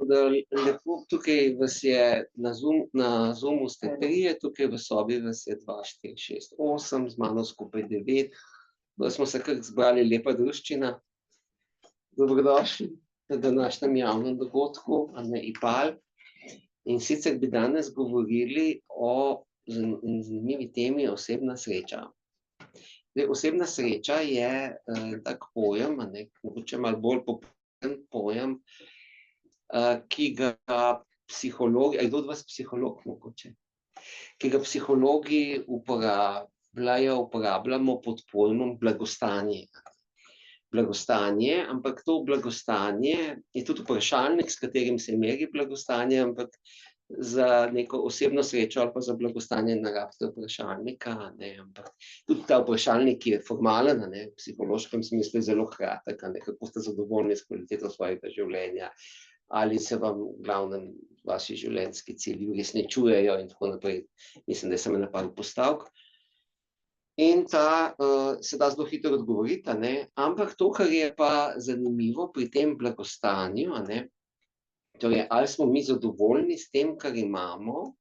Lepo, tukaj vas je na Zoomu ste 3, tukaj v sobi vas je 2, 4, 6, 8, z mano skupaj 9. Smo se kar zbrali, lepa druščina. Dobrodošli na današnjem javnem dogodku, IPAL. In sicer bi danes govorili o zanimivi temi osebna sreča. Zdaj, osebna sreča je tak pojem, mogoče malo bolj popoln pojem, ki ga psihologi, kdo od vas psiholog mogoče, ki ga psihologi uporabljamo pod pojmom blagostanje. Blagostanje, ampak to blagostanje je tudi vprašalnik, s katerim se meri blagostanje, ampak za neko osebno srečo ali pa za blagostanje ne rabite vprašalnika, ampak tudi ta vprašalnik je formalen, v psihološkem smislu je zelo kratek, kako ste zadovoljni s kvaliteto svojega življenja, ali se vam v glavnem vaši življenjski cilji uresničujejo in tako naprej. Mislim, da je samo ena par postavk. In ta se da zelo hitro odgovoriti, ampak to, kar je pa zanimivo pri tem blagostanju, torej, ali smo mi zadovoljni s tem, kar imamo,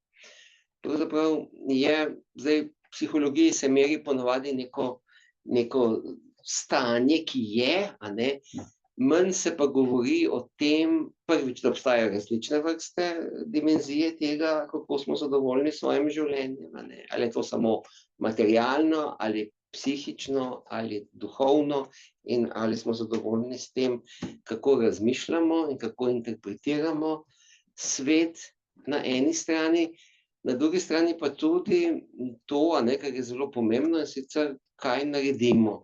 pravzaprav je, zdaj v psihologiji se meri ponavadi neko stanje, ki je, manj se pa govori o tem, prvič, da obstajajo različne vrste dimenzije tega, kako smo zadovoljni s svojim življenjem, ali je to samo materialno, ali psihično, ali duhovno, in ali smo zadovoljni s tem, kako razmišljamo in kako interpretiramo svet na eni strani, na drugi strani pa tudi to, kar je zelo pomembno, in sicer kaj naredimo.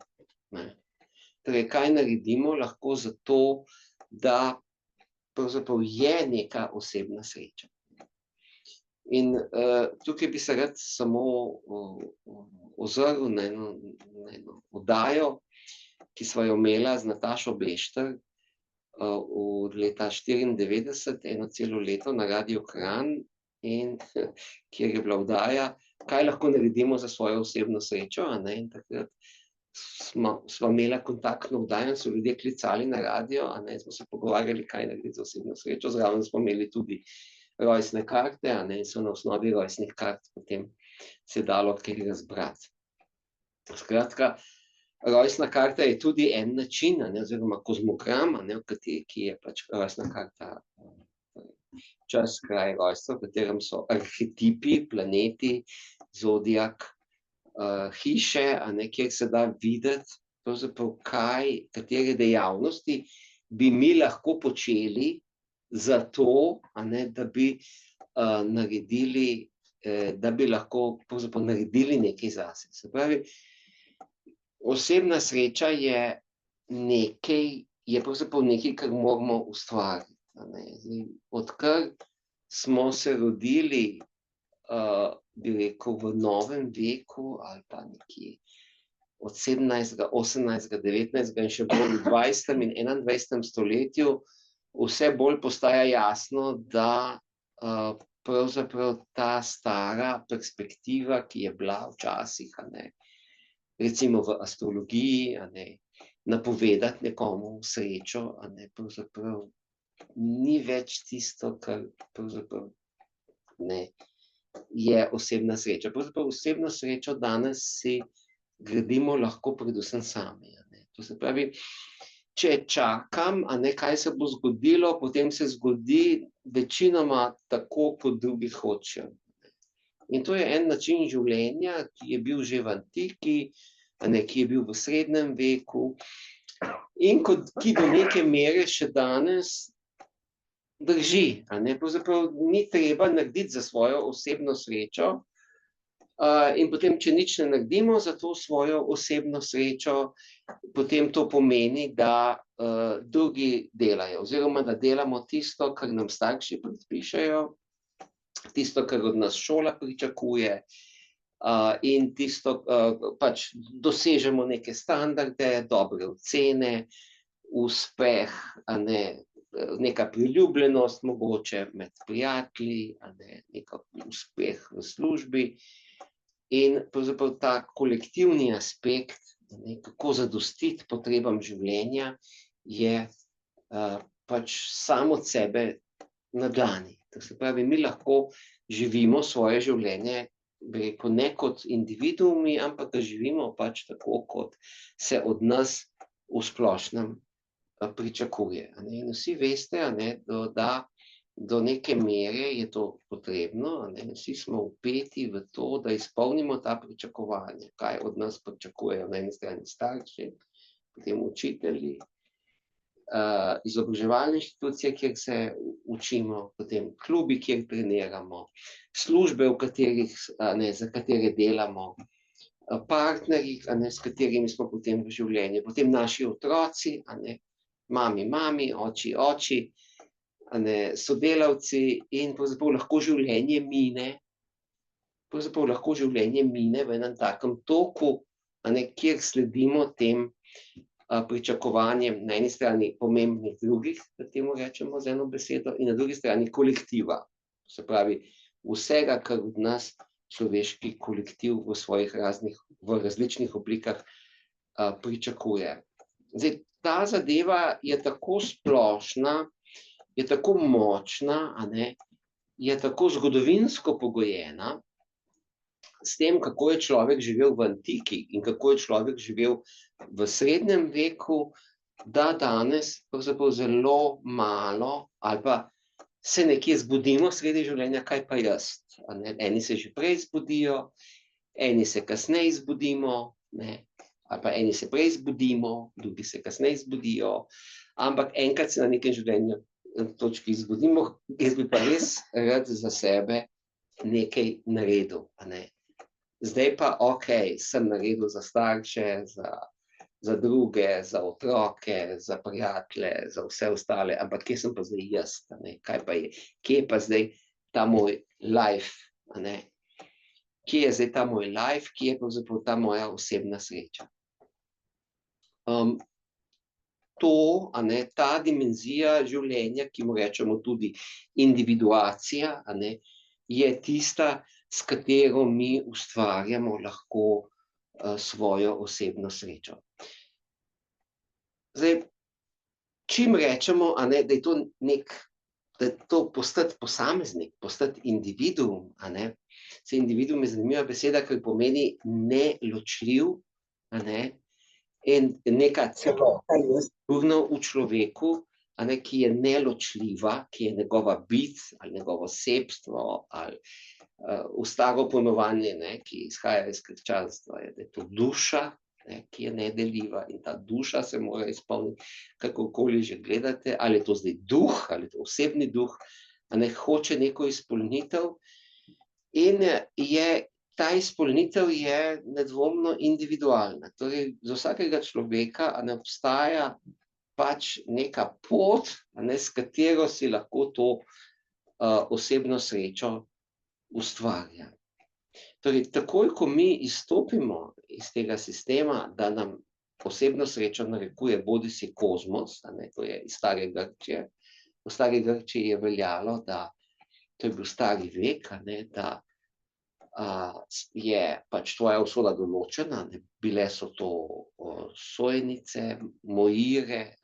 Torej, kaj naredimo lahko zato, da pravzaprav je neka osebna sreča. In tukaj bi se rad samo ozrl na eno oddajo, ki sva jo imela z Natašo Bešter od leta 1994, eno celo leto na Radiu Kranj, in kjer je bila oddaja, kaj lahko naredimo za svojo osebno srečo, in takrat sva imela kontaktno oddajo in so ljudje klicali na radio, smo se pogovarjali, kaj narediti za osebno srečo, zraven smo imeli tudi rojstne karte, in so na osnovi rojstnih kart potem se dalo kaj razbrati. Skratka, rojstna karta je tudi en način, oziroma kozmogram, ki je pač rojstna karta, čas, kraj rojstva, v katerem so arhetipi, planeti, zodiak, hiše, kjer se da videti, pravzaprav katere dejavnosti bi mi lahko počeli zato, da bi naredili, da bi lahko pravzaprav naredili nekaj zase. Se pravi, osebna sreča je nekaj, je pravzaprav nekaj, kar moramo ustvariti. Odkar smo se rodili, bi rekel, v novem veku, ali pa nekje od 17., 18., 19. in še bolj v 20. in 21. stoletju, vse bolj postaja jasno, da pravzaprav ta stara perspektiva, ki je bila včasih, recimo v astrologiji, napovedati nekomu srečo, pravzaprav ni več tisto, kar pravzaprav je osebna sreča. Pravzaprav osebno srečo danes si gradimo lahko predvsem sami. To se pravi, če čakam, kaj se bo zgodilo, potem se zgodi večinoma tako, kot drugi hočejo. In to je en način življenja, ki je bil že v antiki, ki je bil v srednjem veku, in ki do neke mere še danes drži. Pravzaprav ni treba narediti za svojo osebno srečo, in potem, če nič ne naredimo za to svojo osebno srečo, potem to pomeni, da drugi delajo, oziroma da delamo tisto, kar nam starši predpišejo, tisto, kar od nas šola pričakuje, in tisto, pač dosežemo neke standarde, dobre ocene, uspeh, neka priljubljenost mogoče med prijatelji, neka uspeh v službi. In pravzaprav ta kolektivni aspekt, kako zadostiti potrebam življenja, je pač sam od sebe na dlani. To se pravi, mi lahko živimo svoje življenje, bi rekel, ne kot individuumi, ampak ga živimo pač tako, kot se od nas v splošnem pričakuje. In vsi veste, da do neke mere je to potrebno, vsi smo vpeti v to, da izpolnimo ta pričakovanja, kaj od nas pričakujejo na eni strani starši, potem učitelji, izobraževalne inštitucije, kjer se učimo, potem klubi, kjer treniramo, službe, v katerih, za katere delamo, partnerji, s katerimi smo potem v življenju, potem naši otroci, mami, oči, sodelavci in pravzaprav lahko življenje mine v enem takem toku, kjer sledimo tem pričakovanjem na eni strani pomembnih drugih, da temu rečemo z eno besedo, in na drugi strani kolektiva. Se pravi, vsega, kar od nas človeški kolektiv v različnih oblikah pričakuje. Zdaj, ta zadeva je tako splošna, je tako močna, je tako zgodovinsko pogojena s tem, kako je človek živel v antiki in kako je človek živel v srednjem veku, da danes pravzaprav zelo malo ali pa se nekje zbudimo sredi življenja, kaj pa jaz. Eni se že prej zbudijo, eni se kasneje zbudimo, ali pa eni se prej zbudimo, drugi se kasneje zbudijo, ampak enkrat se na nekem življenju točki zbudimo, jaz bi pa res rad za sebe nekaj naredil. Zdaj pa, sem naredil za starše, za druge, za otroke, za prijatelje, za vse ostale, ampak kje sem pa zdaj jaz? Kaj pa je? Kje je pa zdaj ta moj life? Kje je zdaj ta moj life? Kje je pravzaprav ta moja osebna sreča? Ta dimenzija življenja, ki mu rečemo tudi individuacija, je tista, s katero mi ustvarjamo lahko svojo osebno srečo. Zdaj, čim rečemo, da je to da je to postati posameznik, postati individuum, individuum je zanimiva beseda, ker pomeni neločljiv, in neka celota v človeku, ki je neločljiva, ki je njegova bit ali njegovo sebstvo ali v staro pojmovanje, ki izhaja iz krščanstva, da je to duša, ki je nedeljiva in ta duša se mora izpolniti, kakorkoli že gledate, ali je to zdaj duh, ali je to osebni duh, hoče neko izpolnitev in ta izpolnitev je nedvomno individualna. Torej, za vsakega človeka obstaja pač neka pot, s katero si lahko to osebno srečo ustvarja. Torej, takoj, ko mi izstopimo iz tega sistema, da nam osebno srečo narekuje bodisi kozmos, to je iz stare Grčije. V stari Grčiji je veljalo, da to je bil stari vek, da je pač tvoja usoda določena, bile so to sojenice, moire,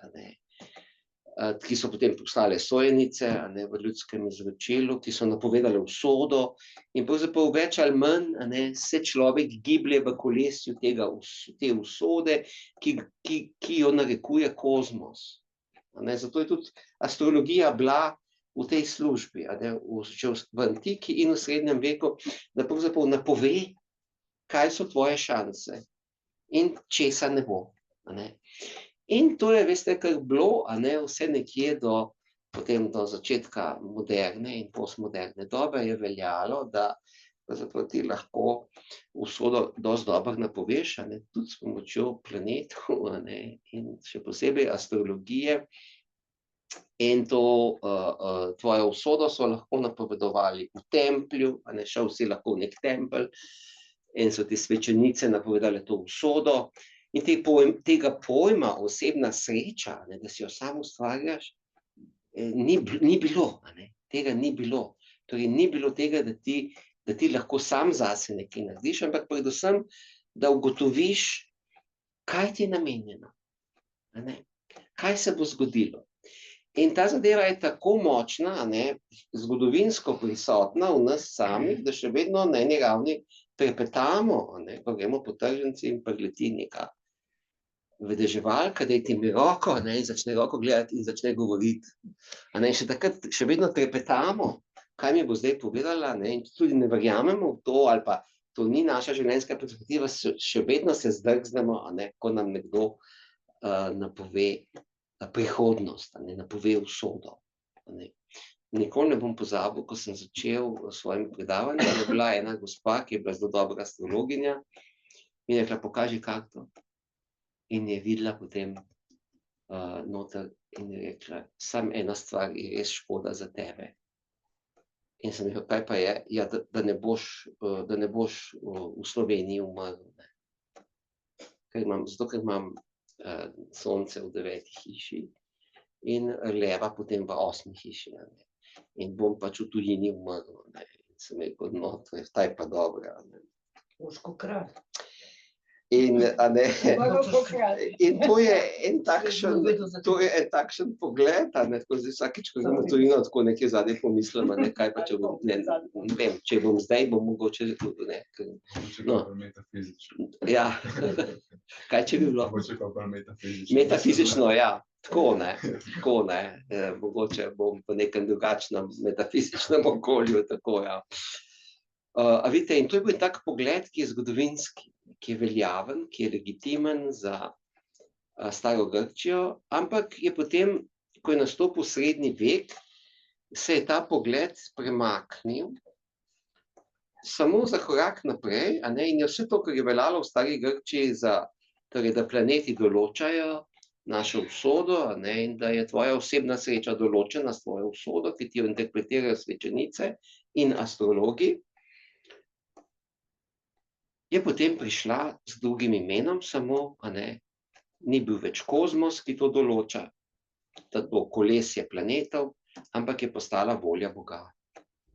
ki so potem postale sojenice v ljudskem izročilu, ki so napovedale usodo in pravzaprav več ali manj se človek giblje v kolesju te usode, ki jo narekuje kozmos. Zato je tudi astrologija bila v tej službi, v antiki in v srednjem veku, da pravzaprav napove, kaj so tvoje šanse in česa ne bo. In to je, veste, kar bilo, vse nekje potem do začetka moderne in postmoderne dobe je veljalo, da pravzaprav ti lahko usodo dosti dobro napoveš, tudi s pomočjo planetov in še posebej astrologije. In to tvojo usodo so lahko napovedovali v templju, šel si lahko v nek tempelj in so ti svečenice napovedale to usodo. In tega pojma osebna sreča, da si jo sam ustvarjaš, ni bilo. Tega ni bilo. Torej, ni bilo tega, da ti lahko sam zase nekaj narediš, ampak predvsem, da ugotoviš, kaj ti je namenjeno. Kaj se bo zgodilo. In ta zadeva je tako močna, zgodovinsko prisotna v nas samih, da še vedno na eni ravni trepetamo, ko gremo po tržnici in prileti neka vedeževalka, da ti mi roko, in začne roko gledati in začne govoriti. In še takrat še vedno trepetamo, kaj mi bo zdaj povedala, in tudi ne verjamemo v to, ali pa to ni naša življenjska perspektiva, še vedno se zdrznemo, ko nam nekdo napove prihodnost, napove usodo. Nikoli ne bom pozabil, ko sem začel s svojim predavanjem, je bila ena gospa, ki je bila zelo dobra astrologinja, in je rekla, pokaži karto. In je videla potem noter in je rekla, samo ena stvar je res škoda za tebe. In sem rekel, kaj pa je? Ja, da ne boš v Sloveniji umrl. Zato, ker imam sonce v 9. hiši in leva potem v 8. hiši. In bom pač v tujini umrl. In sem rekel, no, to je pa dobro. Boško kralj. In to je en takšen pogled, tako zdaj vsakič, ko gremo v tujino, tako nekje zadnje pomislim, kaj pa če bom, ne vem, če bom zdaj, bom mogoče, ja, kaj če bi bilo? Metafizično, ja, tako, mogoče bom v nekem drugačnem metafizičnem okolju, tako, ja. A vidite, in to je bil tak pogled, ki je zgodovinski, ki je veljaven, ki je legitimen za staro Grčijo, ampak je potem, ko je nastopil srednji vek, se je ta pogled premaknil samo za korak naprej, in je vse to, kar je veljalo v stari Grčiji, torej, da planeti določajo našo usodo, in da je tvoja osebna sreča določena s tvojo usodo, ki ti jo interpretirajo svečenice in astrologi, je potem prišla z drugim imenom samo, ni bil več kozmos, ki to določa, to kolesje planetov, ampak je postala volja Boga.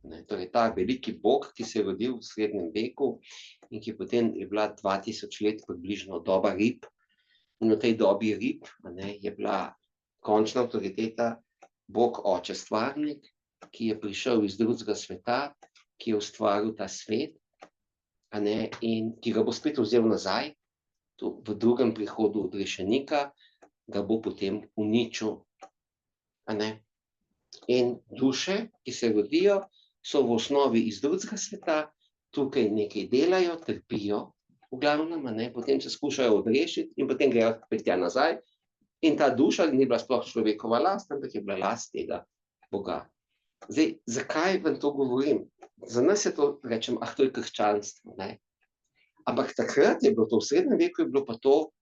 Torej, ta veliki Bog, ki se je rodil v srednjem veku in ki potem je bila 2000 let približno doba rib, in v tej dobi rib je bila končna avtoriteta Bog Oče Stvarnik, ki je prišel iz drugega sveta, ki je ustvaril ta svet, in ki ga bo spet vzel nazaj, v drugem prihodu odrešenika, ga bo potem uničil. In duše, ki se rodijo, so v osnovi iz drugega sveta, tukaj nekaj delajo, trpijo, v glavnem, potem se skušajo odrešiti in potem grejo spet tja nazaj. In ta duša ni bila sploh človekova last, ampak je bila last tega Boga. Zdaj, zakaj vam to govorim? Za nas je to, rečem, to je krščanstvo. Ampak takrat je bilo to, v srednjem veku je bilo pa to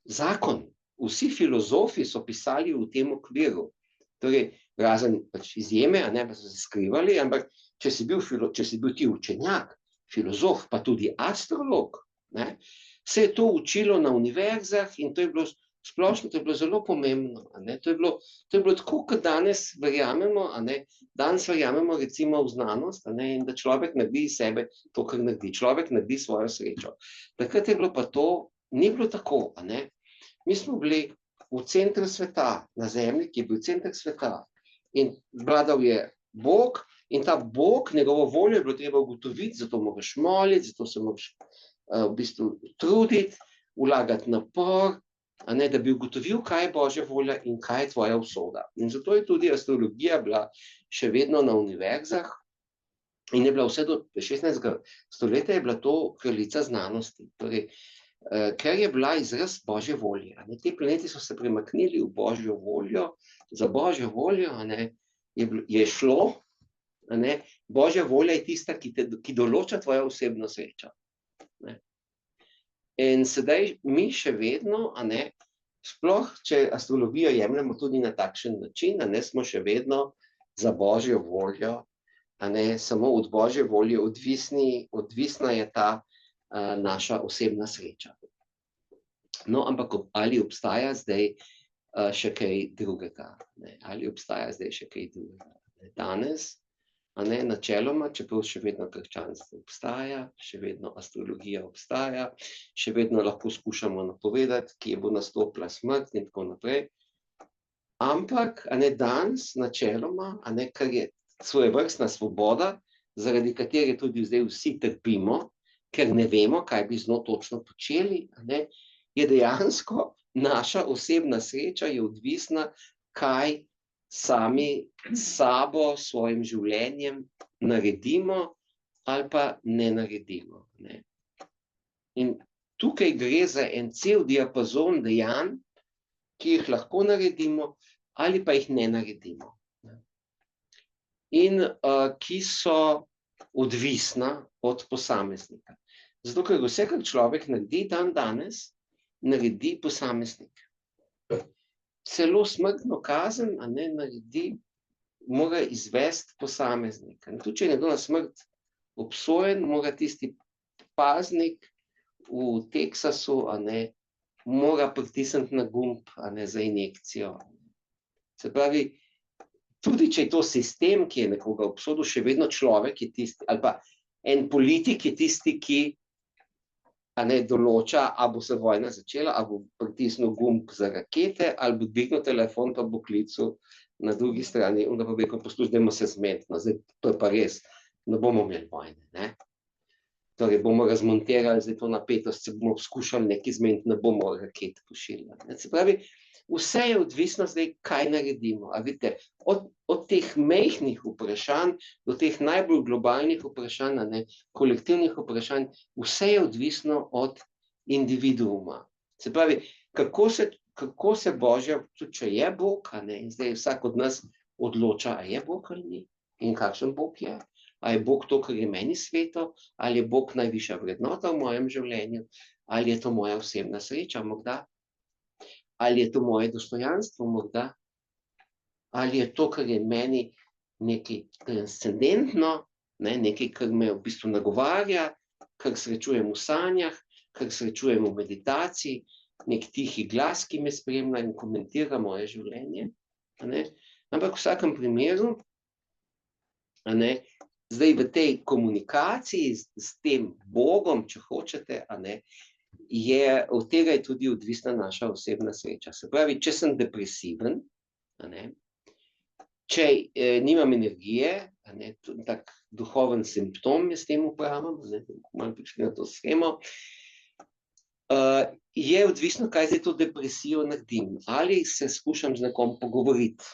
zakon. Vsi filozofi so pisali v tem okviru. Torej, razen pač izjeme, pa so se skrivali, ampak če si bil ti učenjak, filozof, pa tudi astrolog, se je to učilo na univerzah in to je bilo splošno, to je bilo zelo pomembno. To je bilo tako, kot danes verjamemo, danes verjamemo recimo v znanost, in da človek naredi iz sebe to, kar naredi. Človek naredi svojo srečo. Takrat je bilo pa to, ni bilo tako. Mi smo bili v centru sveta, na zemlji, ki je bil center sveta. In vladal je Bog in ta Bog, njegovo voljo je bilo treba ugotoviti, zato moraš moliti, zato se moraš v bistvu truditi, vlagati napor, da bi ugotovil, kaj je Božja volja in kaj je tvoja usoda. In zato je tudi astrologija bila še vedno na univerzah in je bila vse do 16. stoletja je bila to kraljica znanosti. Torej, ker je bila izraz Božje volje. Ti planeti so se premaknili v Božjo voljo, za Božjo voljo je šlo, Božja volja je tista, ki določa tvojo osebno srečo. In sedaj mi še vedno, sploh, če astrologijo jemljemo tudi na takšen način, smo še vedno za Božjo voljo, samo od Božje volje odvisna je ta naša osebna sreča. No, ampak ali obstaja zdaj še kaj drugega? Ali obstaja zdaj še kaj drugega? Danes, načeloma, čeprav še vedno krščanstvo obstaja, še vedno astrologija obstaja, še vedno lahko skušamo napovedati, kje bo nastopila smrt in tako naprej. Ampak, danes, načeloma, kar je svojevrstna svoboda, zaradi katere tudi zdaj vsi trpimo, ker ne vemo, kaj bi z njo točno počeli, je dejansko naša osebna sreča je odvisna, kaj sami s sabo, svojim življenjem naredimo ali pa ne naredimo. In tukaj gre za en cel diapazon dejanj, ki jih lahko naredimo ali pa jih ne naredimo. In ki so odvisna od posameznika. Zato, ker vse, kar človek naredi danes, naredi posameznik. Celo smrtno kazen, naredi, mora izvesti posameznik. Tudi, če je nekdo na smrt obsojen, mora tisti paznik v Teksasu, mora pritisniti na gumb, za injekcijo. Se pravi, tudi če je to sistem, ki je nekoga obsodil, še vedno človek je tisti, ali pa en politik je tisti, ki določa, a bo se vojna začela, a bo pritisnil gumb za rakete, ali bo dvignil telefon, pa bo klical na drugi strani, in da bo rekel, poslušaj, dajmo se zmeniti, zdaj to je pa res, ne bomo imeli vojne, Torej, bomo razmontirali zdaj to napetost, se bomo skušali nekaj zmeniti, ne bomo raket pošiljali. Se pravi, vse je odvisno zdaj, kaj naredimo. A vidite, od teh majhnih vprašanj do teh najbolj globalnih vprašanj, kolektivnih vprašanj, vse je odvisno od individuuma. Se pravi, kako se Božja, tudi če je Bog, in zdaj vsak od nas odloča, a je Bog ali ni, in kakšen Bog je. A je Bog to, kar je meni sveto, ali je Bog najvišja vrednota v mojem življenju, ali je to moja osebna sreča morda, ali je to moje dostojanstvo morda, ali je to, kar je meni nekaj transcendentno, nekaj, kar me v bistvu nagovarja, kar srečujem v sanjah, kar srečujem v meditaciji, nek tihi glas, ki me spremlja in komentira moje življenje. Ampak v vsakem primeru, zdaj v tej komunikaciji s tem Bogom, če hočete, od tega je tudi odvisna naša osebna sreča. Se pravi, če sem depresiven, če nimam energije, tudi tak duhoven simptom je s tem upravim, malo prišli na to shemo, je odvisno, kaj zdaj to depresijo naredim. Ali se skušam z nekom pogovoriti,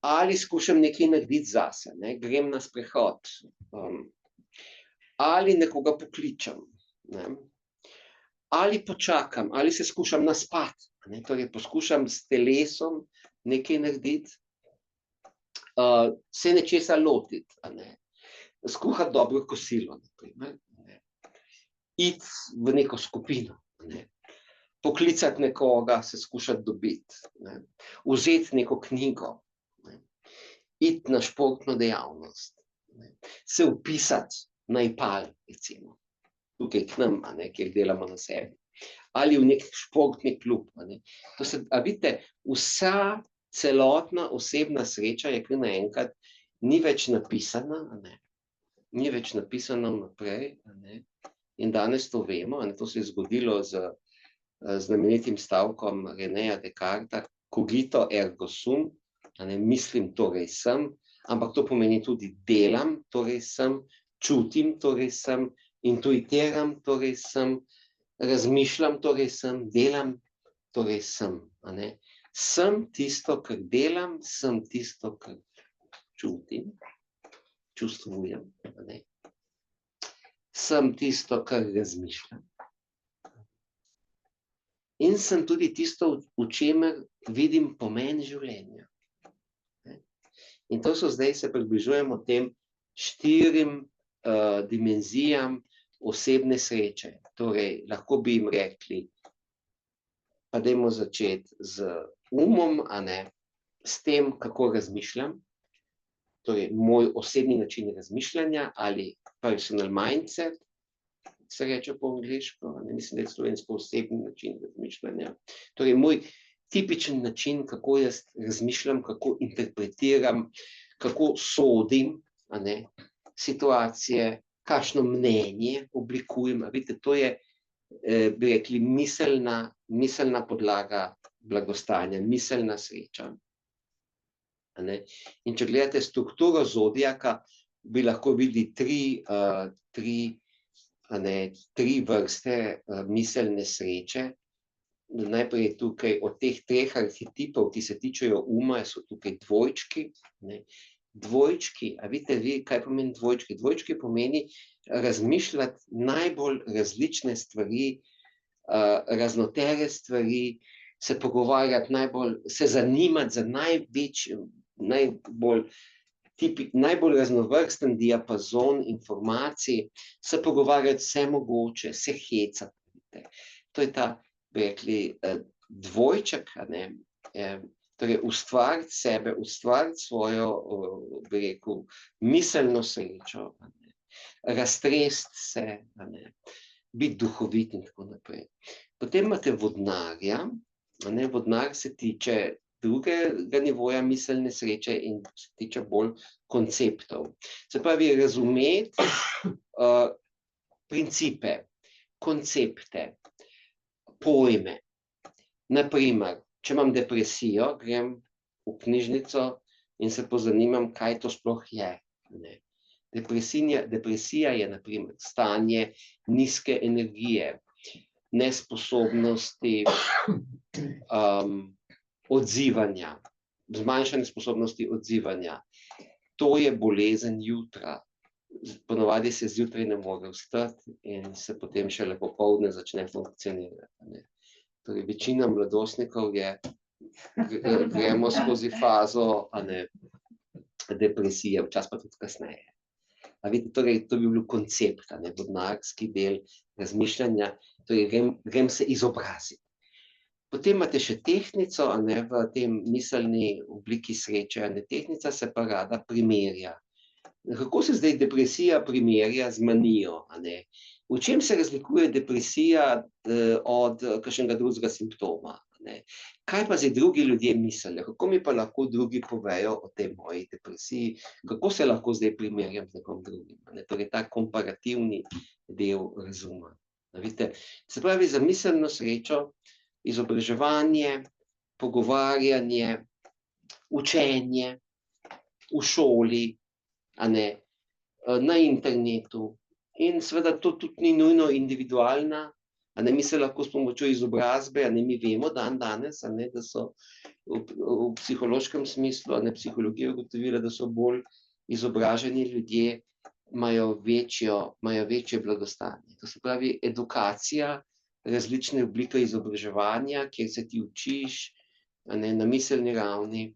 ali skušam nekaj narediti zase, grem na sprehod, ali nekoga pokličem, ali počakam, ali se skušam naspati, torej poskušam s telesom nekaj narediti, se nečesa lotiti, skuhati dobro kosilo, iti v neko skupino, poklicati nekoga, se skušati dobiti, vzeti neko knjigo, iti na športno dejavnost, se vpisati na IPAL, recimo, tukaj k nam, kjer delamo na sebi, ali v nek športni klub. A vidite, vsa celotna osebna sreča je kar naenkrat, ni več napisana, ni več napisana vnaprej, in danes to vemo, to se je zgodilo z znamenitim stavkom Renéja Descartesa, cogito ergo sum, mislim, torej sem, ampak to pomeni tudi delam, torej sem, čutim, torej sem, intuitiram, torej sem, razmišljam, torej sem, delam, torej sem. Sem tisto, kar delam, sem tisto, kar čutim, čustvujem. Sem tisto, kar razmišljam. In sem tudi tisto, v čemer vidim pomen življenja. In to so zdaj, se približujemo tem 4 dimenzijam osebne sreče. Torej, lahko bi jim rekli, pa dajmo začeti z umom, s tem, kako razmišljam, torej moj osebni način razmišljanja ali personal mindset, se reče po angleško, mislim, da je slovensko osebni način razmišljanja. Torej, moj tipičen način, kako jaz razmišljam, kako interpretiram, kako sodim situacije, kakšno mnenje oblikujem. Vidite, to je, bi rekli, miselna podlaga blagostanja, miselna sreča. In če gledate strukturo zodiaka, bi lahko videli tri vrste miselne sreče. Najprej je tukaj od teh treh arhetipov, ki se tičejo uma, so tukaj dvojčki. Dvojčki, a vidite vi, kaj pomeni dvojčki? Dvojčki pomeni razmišljati najbolj različne stvari, raznotere stvari, se pogovarjati se zanimati za najbolj raznovrsten diapazon informacij, se pogovarjati vse mogoče, se hecati. To je ta, bi rekli, dvojček, torej ustvariti sebe, ustvariti svojo, bi rekel, miselno srečo, raztresti se, biti duhovit in tako naprej. Potem imate vodnarja, vodnar se tiče drugega nivoja miselne sreče in se tiče bolj konceptov. Se pravi, razumeti principe, koncepte, pojme. Naprimer, če imam depresijo, grem v knjižnico in se pozanimam, kaj to sploh je. Depresija je, naprimer, stanje nizke energije, nesposobnosti odzivanja, zmanjšane sposobnosti odzivanja. To je bolezen jutra. Ponavadi se zjutraj ne more vstati in se potem šele popoldne začne funkcionirati. Torej, večina mladostnikov gremo skozi fazo depresije, včasih pa tudi kasneje. Torej, to bi bil koncept, vodnarski del razmišljanja, torej grem se izobraziti. Potem imate še tehtnico, v tem miselni obliki sreče. Tehtnica se pa rada primerja. Kako se zdaj depresija primerja z manijo? V čem se razlikuje depresija od kakšnega drugega simptoma? Kaj pa zdaj drugi ljudje mislijo? Kako mi pa lahko drugi povejo o tej moji depresiji? Kako se lahko zdaj primerjam z nekom drugim? Torej, ta komparativni del razuma. Se pravi, za miselno srečo izobraževanje, pogovarjanje, učenje v šoli, na internetu. In seveda to tudi ni nujno individualna, mi se lahko s pomočjo izobrazbe, mi vemo danes, da so v psihološkem smislu, psihologija ugotovila, da so bolj izobraženi ljudje, imajo večje blagostanje. To se pravi, edukacija, različne oblike izobraževanja, kjer se ti učiš na miselni ravni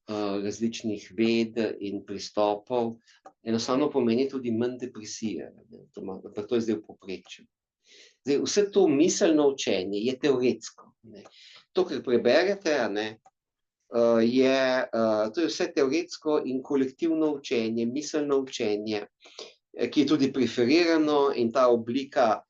različnih ved in pristopov, enostavno pomeni tudi manj depresije. Pa to je zdaj v povprečju. Vse to miselno učenje je teoretsko. To, kar preberete, to je vse teoretsko in kolektivno učenje, miselno učenje, ki je tudi preferirano, in ta oblika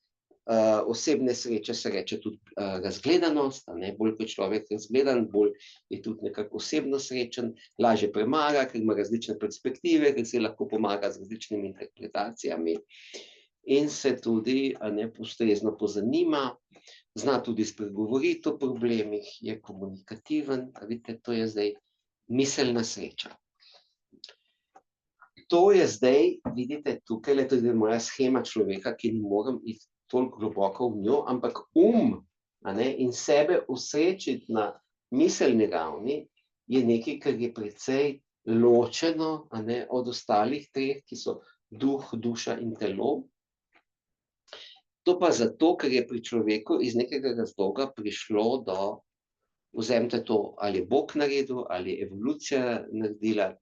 osebne sreče se reče tudi razgledanost. Bolj kot človek razgledan, bolj je tudi nekako osebno srečen, lažje premaga, ker ima različne perspektive, ker se lahko pomaga z različnimi interpretacijami in se tudi ustrezno pozanima, zna tudi spregovoriti o problemih, je komunikativen. Vidite, to je zdaj miselna sreča. To je zdaj, vidite, tukaj je moja shema človeka, ki ne morem iti toliko globoko v njo, ampak in sebe usrečiti na miselni ravni je nekaj, kar je precej ločeno od ostalih treh, ki so duh, duša in telo. To pa zato, ker je pri človeku iz nekega razloga prišlo do, vzemite to, ali je Bog naredil, ali je evolucija naredila,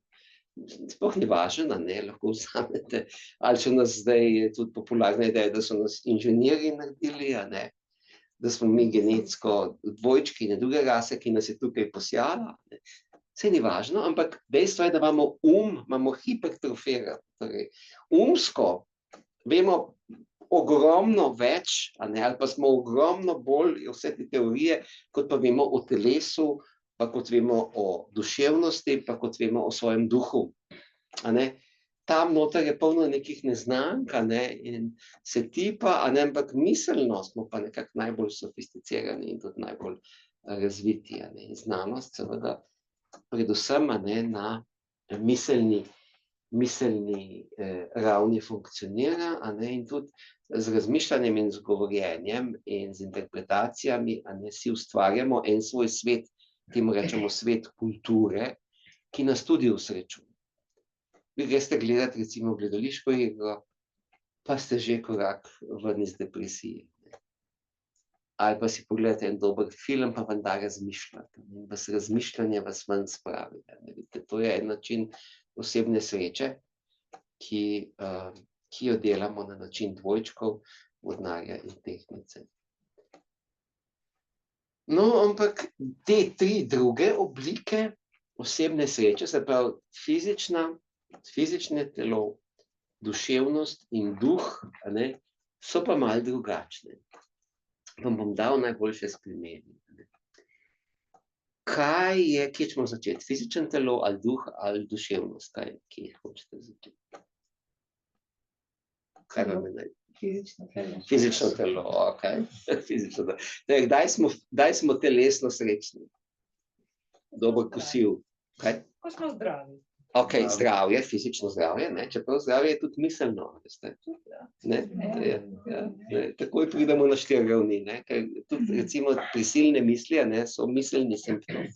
sploh ni važno, lahko vzamete, ali so nas zdaj tudi popularna ideja, da so nas inženirji naredili, da smo mi genetsko dvojčki in druge rase, ki nas je tukaj posijala. Saj ni važno, ampak dejstvo je, da imamo hipertrofiran. Torej, umsko vemo ogromno več, ali pa smo ogromno bolj vse te teorije, kot pa vemo o telesu, pa kot vemo o duševnosti, pa kot vemo o svojem duhu. tam noter je polno nekih neznank, in se tipa, ampak miselno smo pa nekako najbolj sofisticirani in tudi najbolj razviti, in znanost seveda predvsem, na miselni ravni funkcionira, in tudi z razmišljanjem in z govorjenjem in z interpretacijami, si ustvarjamo en svoj svet, temu rečemo svet kulture, ki nas tudi osrečuje. Vi greste gledati recimo gledališko igro, pa ste že korak ven iz depresije. Ali pa si pogledate en dober film, pa vam da razmišljati. Vas razmišljanje vas ven spravi. To je en način osebne sreče, ki jo delamo na način dvojčkov, vodnarja in tehtnice. No, ampak te tri druge oblike osebne sreče, se pravi fizično telo, duševnost in duh, so pa malo drugačne. Vam bom dal najboljše s primeri. Kje ćemo začeti? Fizično telo ali duh ali duševnost? Kje hočete začeti? Kaj vam je Fizično telo. Fizično telo, okej. Fizično telo. Kdaj smo telesno srečni? Dober kosil. Kaj? Ko smo zdravi. Okej, zdravje, fizično zdravje, čeprav zdravje je tudi miselno, veste. Takoj pridemo na 4 ravni, ker tudi recimo prisilne misli, so miselni simptomi.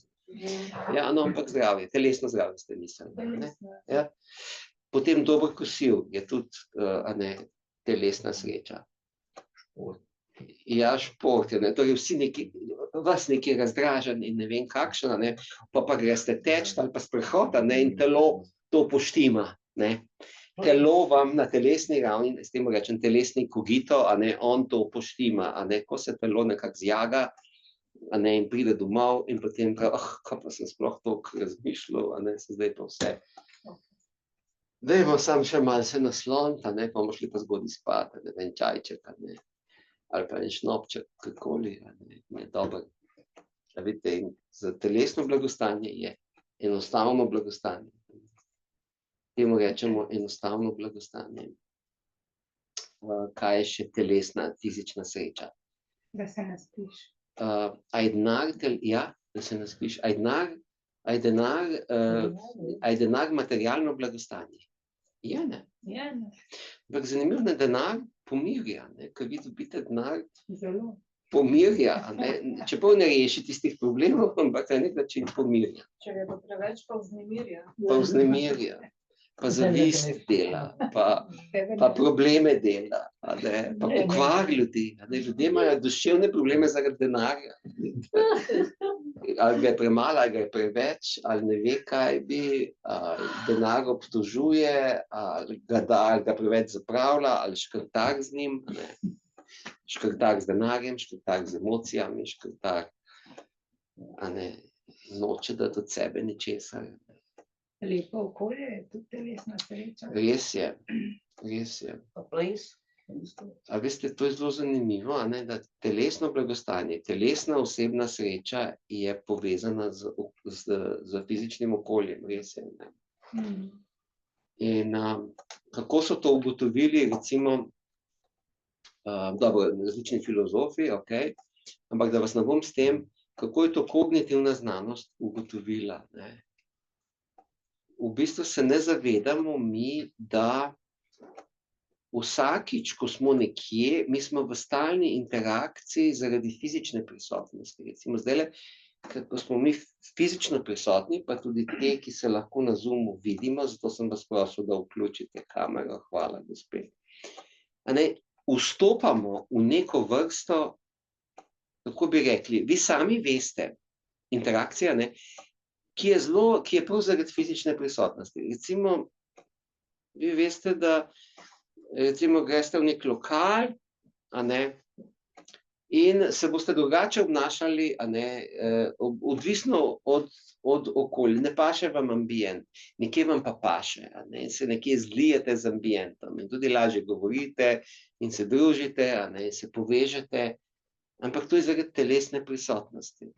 Ja, no, ampak zdravje, telesno zdravje ste mislili. Potem dober kosil je tudi, telesna sreča. Ja, šport je, torej vsi vas nekaj razdražen in ne vem kakšen, pa greste teč ali pa sprehod, in telo to poštima. Telo vam na telesni ravni, s tem rečem telesni kogito, on to poštima, ko se telo nekako zjaga, in pride domov in potem pravi, kaj pa sem sploh toliko razmišljal, se zdaj pa vse. Dajmo samo še malo se nasloniti, pa bomo šli pa zgodaj spat, en čajček, ali pa en šnopček, kakoli, je dobro. Vidite, za telesno blagostanje je enostavno blagostanje. Temu rečemo enostavno blagostanje. Kaj je še telesna, fizična sreča? Da se naspiš. A je denar, da se naspiš. A je denar materialno blagostanje? Je, ne? Ja, ne. Ampak zanimivo, da denar pomirja, ker vi dobite denar, Zelo. pomirja, čeprav ne reši tistih problemov, ampak na nek način pomirja. Če je to preveč, pa vznemirja. Pa vznemirja, pa zavist dela, pa probleme dela, pa pokvari ljudi. Ljudje imajo duševne probleme zaradi denarja. Ali ga je premalo, ali ga je preveč, ali ne ve, kaj bi, denar obtožuje, ali ga preveč zapravlja, ali škrtar z njim. Škrtar z denarjem, škrtar z emocijami, škrtar noče dati od sebe ničesar. Lepo okolje je tudi telesna sreča. Res je, res je. Pa ples. A veste, to je zelo zanimivo, da telesno blagostanje, telesna osebna sreča je povezana z fizičnim okoljem, res je. In kako so to ugotovili, recimo, dobro, različni filozofi, ampak da vas ne bom s tem, kako je to kognitivna znanost ugotovila. V bistvu se ne zavedamo mi, da vsakič, ko smo nekje, mi smo v stalni interakciji zaradi fizične prisotnosti. Recimo zdajle, ko smo mi fizično prisotni, pa tudi te, ki se lahko na Zoomu vidimo, zato sem vas prosil, da vključite kamero, hvala, gospe. Vstopamo v neko vrsto, kako bi rekli, vi sami veste, interakcija, ki je prav zaradi fizične prisotnosti. Recimo, vi veste, da recimo greste v nek lokal, in se boste drugače obnašali, odvisno od okolja. Ne paše vam ambient, nekje vam pa paše, in se nekje zlijete z ambientom in tudi lažje govorite in se družite, in se povežete, ampak to je zaradi telesne prisotnosti.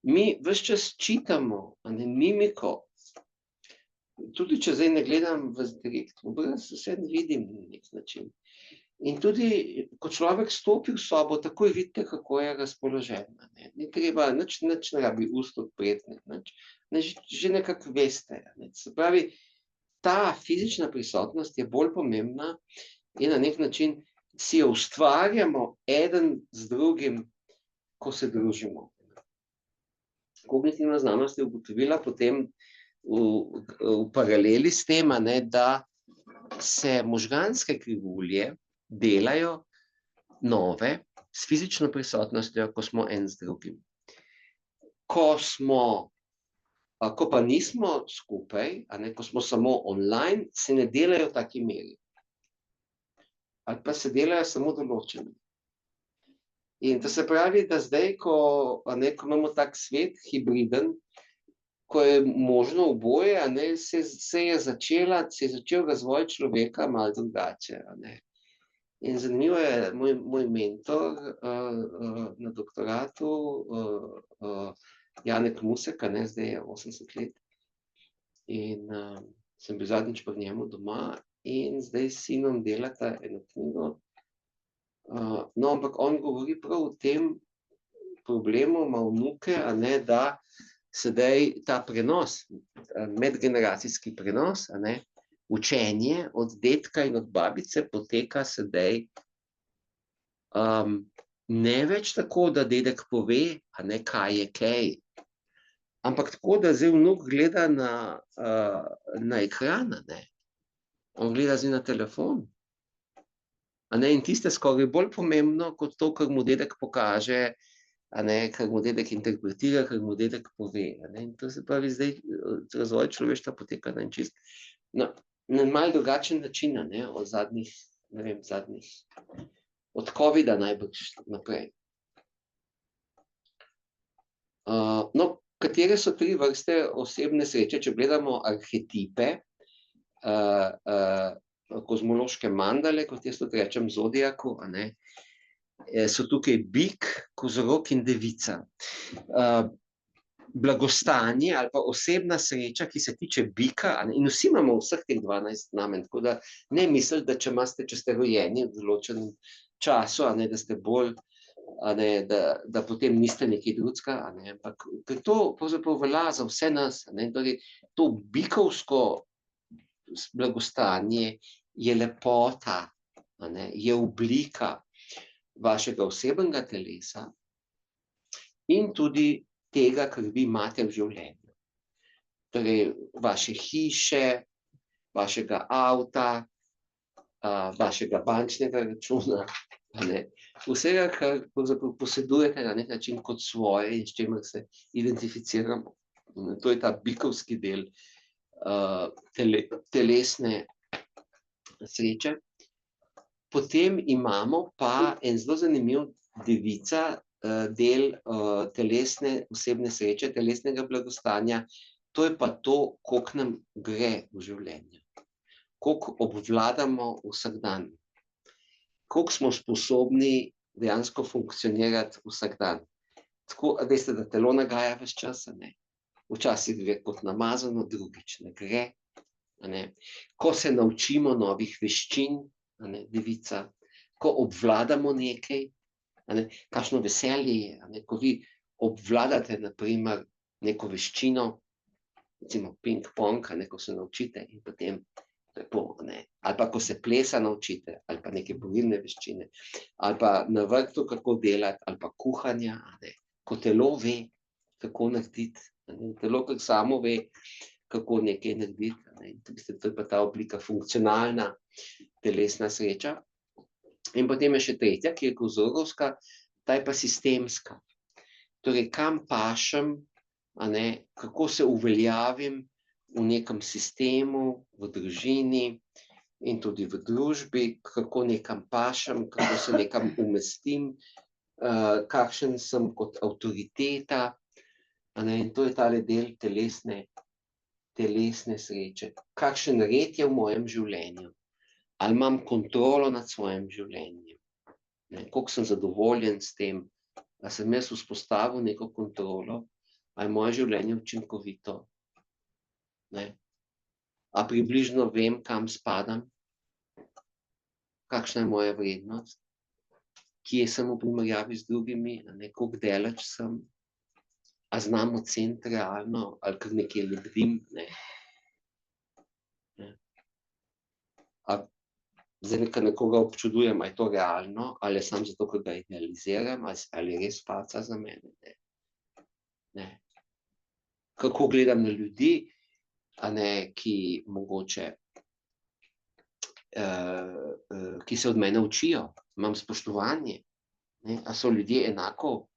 Mi ves čas čitamo mimiko tudi če zdaj ne gledam v direkt obraz, vse vidim na nek način. In tudi, ko človek stopi v sobo, takoj vidite, kako je razpoložen. Ne. Ni treba, nič ne rabi ust odpreti, že nekako veste. Ne. Se pravi, ta fizična prisotnost je bolj pomembna in na nek način si jo ustvarjamo eden z drugim, ko se družimo. Kognitivna znanost je ugotovila potem v paraleli s tem, ne, da se možganske krivulje delajo nove s fizično prisotnostjo, ko smo en z drugim. Ko pa nismo skupaj, ko smo samo online, se ne delajo v taki meri. Ali pa se delajo samo določeni. In to se pravi, da zdaj, ko imamo tak svet, hibriden, ko je možno oboje, se je začel razvoj človeka malo drugače. In zanimivo je, moj mentor na doktoratu, Janek Musek, zdaj je 80 let, in sem bil zadnjič pri njemu doma in zdaj s sinom delata eno knjigo. No, ampak on govori prav o tem problemu, ima vnuke, da sedaj ta prenos, medgeneracijski prenos, učenje od dedka in od babice poteka sedaj ne več tako, da dedek pove, kaj je kaj, ampak tako, da zdaj vnuk gleda na ekran, on gleda zdaj na telefon. In tiste skoraj bolj pomembno kot to, kar mu dedek pokaže, kar mu dedek interpretira, kar mu dedek pove. In to se pravi, zdaj razvoj človeštva poteka na en čist, na malo drugačen način, od zadnjih, od covida najbrž naprej. No, katere so 3 vrste osebne sreče, če gledamo arhetipe, kozmološke mandale, kot jaz tudi rečem, zodiaku, so tukaj bik, kozorog in devica. Blagostanje ali pa osebna sreča, ki se tiče bika, in vsi imamo vseh teh 12 znamenj, tako da ne misliti, da če ste rojeni v določenem času, da ste bolj, da potem niste nekaj drugega, ampak to pravzaprav velja za vse nas. Torej, to bikovsko blagostanje je lepota, je oblika vašega osebnega telesa in tudi tega, kar vi imate v življenju. Torej, vaše hiše, vašega avta, vašega bančnega računa, vsega, kar pravzaprav posedujete na nek način kot svoje in s čimer se identificiramo. To je ta bikovski del telesne sreče. Potem imamo pa en zelo zanimiv devica, del telesne osebne sreče, telesnega blagostanja, to je pa to, koliko nam gre v življenju, koliko obvladamo vsak dan, koliko smo sposobni dejansko funkcionirati vsak dan. Tako, veste, da telo nagaja ves čas, včasih gre kot namazano, drugič ne gre. Ko se naučimo novih veščin, devica, ko obvladamo nekaj, kakšno veselje je, ko vi obvladate, na primer, neko veščino, recimo ping-pong, ko se naučite in potem lepo, ali pa ko se plesa naučite, ali pa neke borilne veščine, ali pa na vrtu kako delati, ali pa kuhanja, ko telo ve, kako narediti, telo kar samo ve, kako nekaj narediti. To je pa ta oblika funkcionalna telesna sreča. In potem je še tretja, ki je kozorovska, ta je pa sistemska. Torej, kam pašem, kako se uveljavim v nekem sistemu, v družini in tudi v družbi, kako nekam pašem, kako se nekam umestim, kakšen sem kot avtoriteta. In to je tale del telesne sreče. Kakšen red je v mojem življenju? Ali imam kontrolo nad svojim življenjem? Koliko sem zadovoljen s tem? Ali sem jaz vzpostavil neko kontrolo? Ali je moje življenje učinkovito? A približno vem, kam spadam, kakšna je moja vrednost, kje sem v primerjavi z drugimi, koliko daleč sem, a znam oceniti realno, ali kar nekje lebdim, ne. A zdaj nekoga občudujem, a je to realno, ali je samo zato, ker ga idealiziram, ali je res faca za mene, ne. Kako gledam na ljudi, ki mogoče, ki se od mene učijo, imam spoštovanje, ne, a so ljudje enako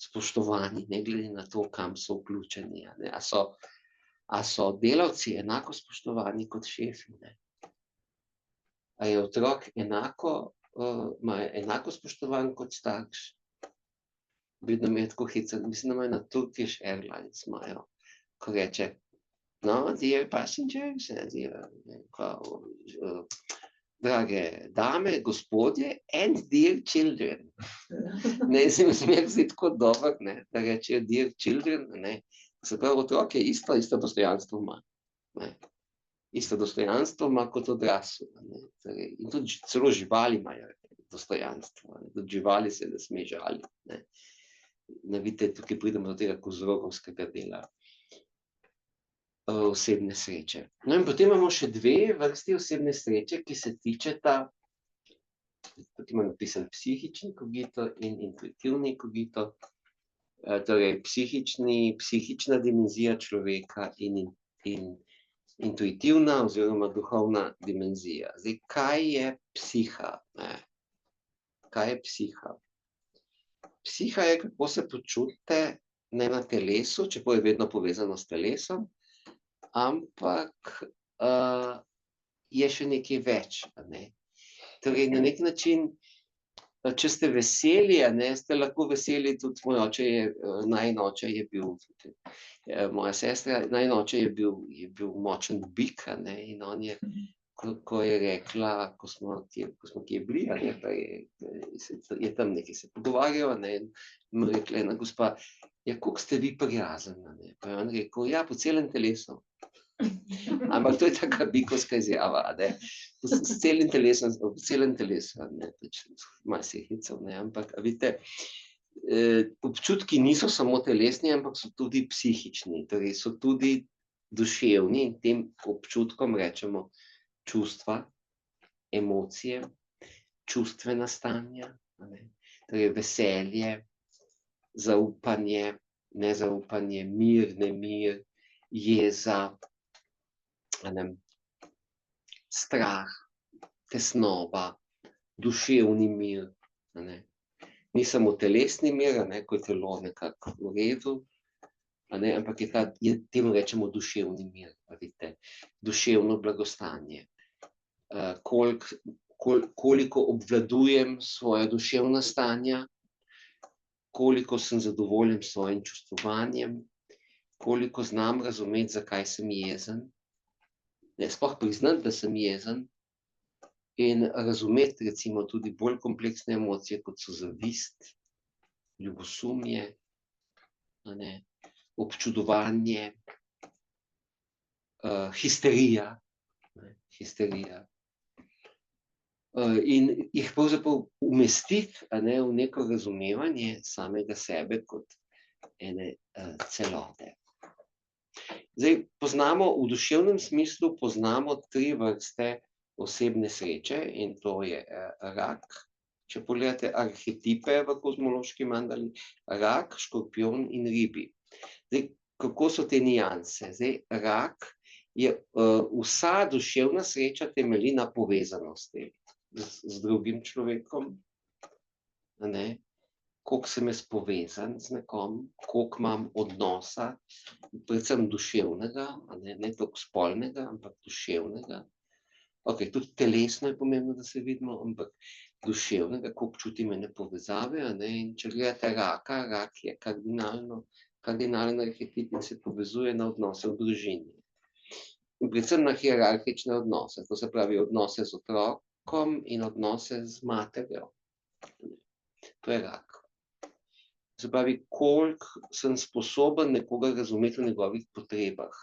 spoštovani, ne glede na to, kam so vključeni, ne, a so delavci enako spoštovani kot šefi, ne. A je otrok enako, enako spoštovan kot starš. Vedno me je tako hecalo, mislim, da imajo na Turkish Airlines, imajo, ko reče, no, dear passengers, drage dame, gospodje, and dear children. Ne, se mi zdi tako dobro, ne, da rečejo dear children, ne. Se pravi, otrok je isto dostojanstvo ima, ne. Isto dostojanstvo ima kot odrasel, ne. Torej, in tudi celo živali imajo dostojanstvo, ne. Tudi živali se ne sme žaliti, ne. Ne, vidite, tukaj pridemo do tega kozorogovskega dela osebne sreče. No, in potem imamo še dve vrsti osebne sreče, ki se tičeta, tukaj imam napisan psihični kogito in intuitivni kogito, torej psihična dimenzija človeka in intuitivna oziroma duhovna dimenzija. Zdaj, kaj je psiha, ne? Kaj je psiha? Psiha je, kako se počutite, ne na telesu, čeprav je vedno povezano s telesom, ampak je še nekaj več, ne. Torej, na neki način, če ste veseli, ste lahko veseli, tudi moj oče je, najin oče je bil, moja sestra, najin oče je bil močen bik, in on je, ko je rekla, ko smo kje bili, pa je tam nekaj se pogovarjal, in mu je rekla ena gospa, ja, koliko ste vi prijazen, pa je on rekel, ja, po celem telesu. Ampak to je taka bikovska izjava, s celim telesom, po celem telesu, malo se je hecal, ampak, vidite, občutki niso samo telesni, ampak so tudi psihični, torej so tudi duševni in tem občutkom rečemo čustva, emocije, čustvena stanja, torej veselje, zaupanje, nezaupanje, mir, nemir, jeza, strah, tesnoba, duševni mir, ni samo telesni mir, ko je telo nekako v redu, ampak temu rečemo duševni mir, vidite, duševno blagostanje. Koliko obvladujem svoja duševna stanja, koliko sem zadovoljen s svojim čustvovanjem, koliko znam razumeti, zakaj sem jezen, sploh priznati, da sem jezen, in razumeti recimo tudi bolj kompleksne emocije, kot so zavist, ljubosumje, občudovanje, histerija, in jih pravzaprav umestiti, v neko razumevanje samega sebe kot ene celote. Zdaj, v duševnem smislu poznamo tri vrste osebne sreče in to je rak, če pogledate arhetipe v kozmološki mandali, rak, škorpijon in ribi. Zdaj, kako so te nianse? Zdaj, rak je, vsa duševna sreča temelji na povezanosti z drugim človekom, koliko sem jaz povezan z nekom, koliko imam odnosa, predvsem duševnega, ne toliko spolnega, ampak duševnega. Okej, tudi telesno je pomembno, da se vidimo, ampak duševnega, koliko čutim ene povezave, in če gledate raka, rak je kardinalen arhetip in se povezuje na odnose v družini. In predvsem na hierarhične odnose, to se pravi odnose z otrokom in odnose z materjo. To je rak. Se pravi, koliko sem sposoben nekoga razumeti v njegovih potrebah.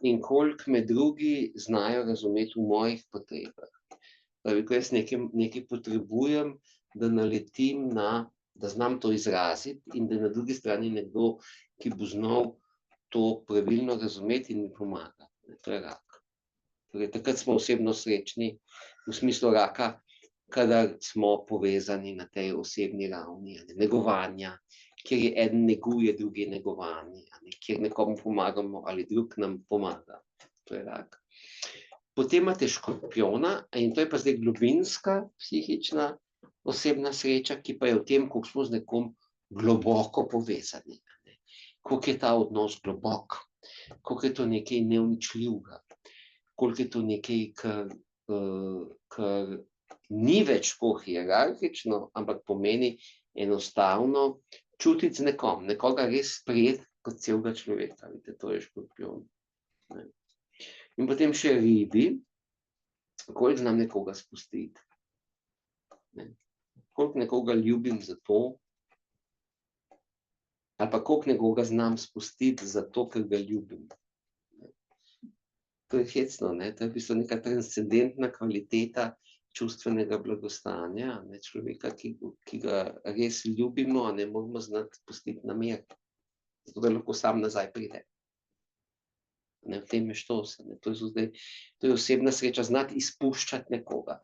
in koliko me drugi znajo razumeti v mojih potrebah. Pravi, ko jaz nekaj potrebujem, da naletim da znam to izraziti in da na drugi strani nekdo, ki bo znal to pravilno razumeti in mi pomaga. To je rak. Torej, takrat smo osebno srečni, v smislu raka, kadar smo povezani na tej osebni ravni, negovanja, kjer je eden neguje, drugi je negovani, kjer nekomu pomagamo ali drug nam pomaga. To je rak. Potem imate škorpijona, in to je pa zdaj globinska, psihična, osebna sreča, ki pa je v tem, koliko smo z nekom globoko povezani. Koliko je ta odnos globok, koliko je to nekaj neuničljivega, koliko je to nekaj, kar ni več tako hierarhično, ampak pomeni enostavno čutiti z nekom, nekoga res sprejeti kot celega človeka. Vidite, to je škorpijon. In potem še ribi, koliko znam nekoga spustiti. Koliko nekoga ljubim zato, ali pa koliko nekoga znam spustiti zato, ker ga ljubim. To je hecno, to je v bistvu neka transcendentna kvaliteta čustvenega blagostanja, človeka, ki ga res ljubimo, moramo znati pustiti na mir, zato da lahko sam nazaj pride. V tem je štos. To je osebna sreča, znati izpuščati nekoga.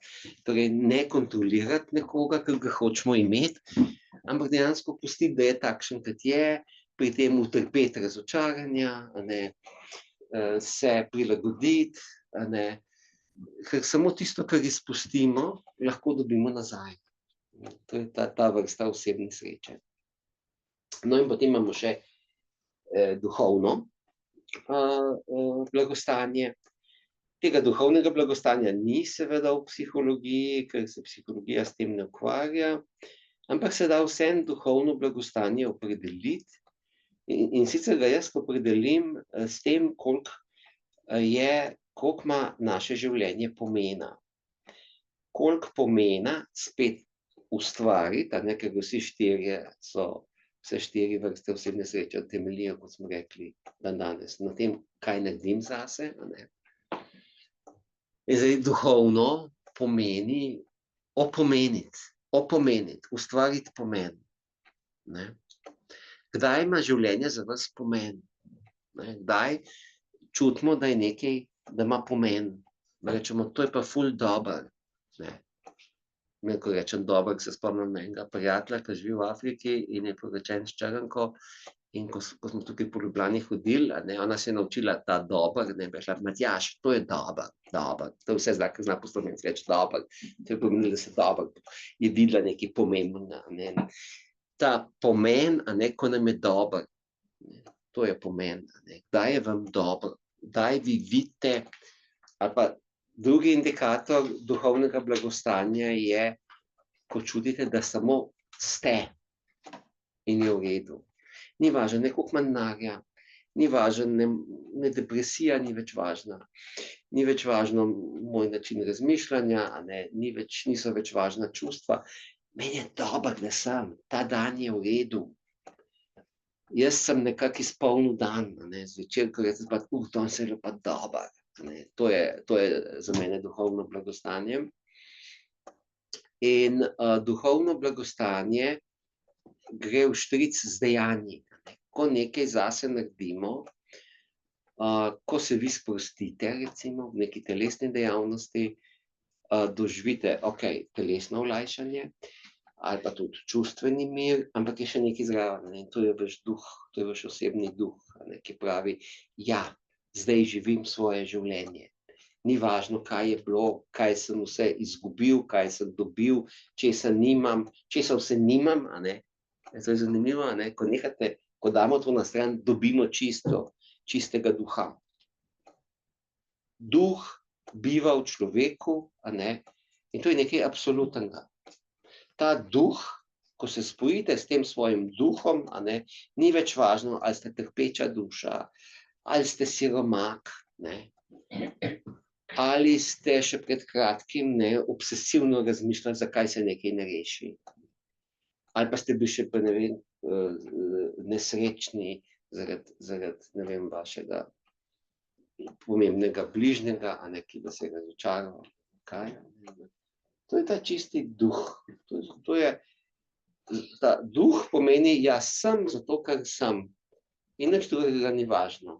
Torej, ne kontrolirati nekoga, ker ga hočemo imeti, ampak dejansko pustiti, da je takšen, kot je, pri tem utrpeti razočaranja, se prilagoditi, ker samo tisto, kar izpustimo, lahko dobimo nazaj. To je ta vrsta osebne sreče. No in potem imamo še duhovno blagostanje. Tega duhovnega blagostanja ni seveda v psihologiji, ker se psihologija s tem ne ukvarja, ampak se da vseeno duhovno blagostanje opredeliti. In sicer ga jaz opredelim s tem, koliko ima naše življenje pomena. Koliko pomena spet ustvariti, ker vsi štirje vse štiri vrste osebne sreče temeljijo, kot smo rekli danes, na tem, kaj naredim zase. In zdaj duhovno pomeni opomeniti, ustvariti pomen. Kdaj ima življenje za vas pomen? Kdaj čutimo, da je nekaj, da ima pomen? Rečemo, to je pa ful dober. Ko rečem dober, se spomnim enega prijatelja, ki živi v Afriki in je poročen s Črnko, in ko smo tukaj po Ljubljani hodili, ona se je naučila ta dober, bi rekla, Matjaž, to je dober. To je vse znak, zna po slovenski reči dober. To je pomenilo, da se dober. Je videla nekaj pomembnega. Ta pomen, ko nam je dober, to je pomen. Kdaj je vam dobro? Kdaj vi vidite, ali pa drugi indikator duhovnega blagostanja je, ko čutite, da samo ste in je v redu. Ni važno, koliko manj denarja, ni važno, depresija ni več važna, ni več važno moj način razmišljanja, niso več važna čustva. Meni je dobro, da sem, ta dan je v redu. Jaz sem nekako izpolnil dan, zvečer, ko rečem, to se je pa dobro. To je za mene duhovno blagostanje. In duhovno blagostanje gre vštric z dejanji. Ko nekaj zase naredimo, ko se vi sprostite, recimo, v neki telesni dejavnosti, doživite, telesno olajšanje, ali pa tudi čustveni mir, ampak je še nekaj zraven, in to je vaš duh, to je vaš osebni duh, ki pravi, ja, zdaj živim svoje življenje. Ni važno, kaj je bilo, kaj sem vse izgubil, kaj sem dobil, česa vse nimam. To je zanimivo, ko damo to na stran, dobimo čistega duha. Duh biva v človeku, in to je nekaj absolutnega. Ta duh, ko se spojite s tem svojim duhom, ni več važno, ali ste trpeča duša, ali ste siromak, ali ste še pred kratkim obsesivno razmišljali, zakaj se nekaj ne reši. Ali pa ste bili še pa, nesrečni zaradi, vašega pomembnega bližnjega, a ne, ki vas je razočaral. Kaj? To je ta čisti duh. Ta duh pomeni, jaz sem zato, ker sem. In nič drugega ni važno.